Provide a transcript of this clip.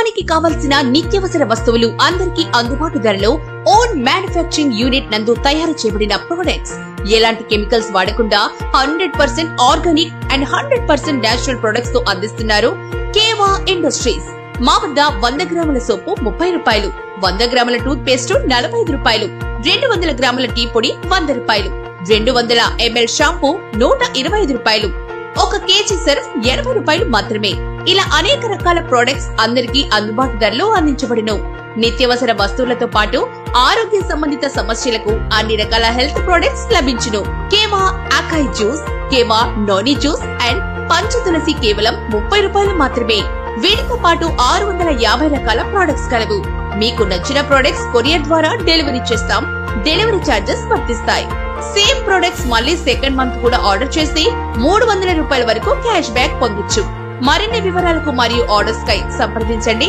గృహానికి కావలసిన నిత్యావసర వస్తువులు అందరికీ అందుబాటు ధరలో ఓన్ మ్యానుఫ్యాక్చరింగ్ యూనిట్ నందు తయారు చేయబడిన ప్రొడక్ట్స్ ఎలాంటి కెమికల్స్ వాడకుండా 100% ఆర్గానిక్ అండ్ 100% నేచురల్ ప్రొడక్ట్స్ తో అందిస్తున్నారు కేవా ఇండస్ట్రీస్. మా వద్ద 100 గ్రాముల సోపు 30 రూపాయలు, 100 గ్రాముల టూత్ పేస్ట్ 45 రూపాయలు, 200 గ్రాముల టీ పొడి 100 రూపాయలు, 200 ml షాంపూ 125 రూపాయలు, 1 కేజీ సర్ఫ్ 80 రూపాయలు మాత్రమే. ఇలా అనేక రకాల ప్రొడక్ట్స్ అందరికీ అందుబాటు ధరలో అందించబడును. నిత్యావసర వస్తువులతో పాటు ఆరోగ్య సంబంధిత సమస్యలకు అన్ని రకాల హెల్త్ ప్రొడక్ట్స్ లభించును. కేవా ఆకాయ్ జ్యూస్, కేవా నోని జ్యూస్ అండ్ పంచ తులసి కేవలం 30 రూపాయలు మాత్రమే. వీటితో పాటు 650 రకాల ప్రొడక్ట్స్ కలవు. మీకు నచ్చిన ప్రొడక్ట్స్ కొరియర్ ద్వారా డెలివరీ చేస్తాం. డెలివరీ ఛార్జెస్ వర్తిస్తాయి. సేమ్ ప్రొడక్ట్స్ మళ్ళీ సెకండ్ మంత్ కూడా ఆర్డర్ చేసి 300 రూపాయల వరకు క్యాష్ బ్యాక్ పొందొచ్చు. మరిన్ని వివరాలకు మరియు ఆర్డర్స్ కై సంప్రదించండి.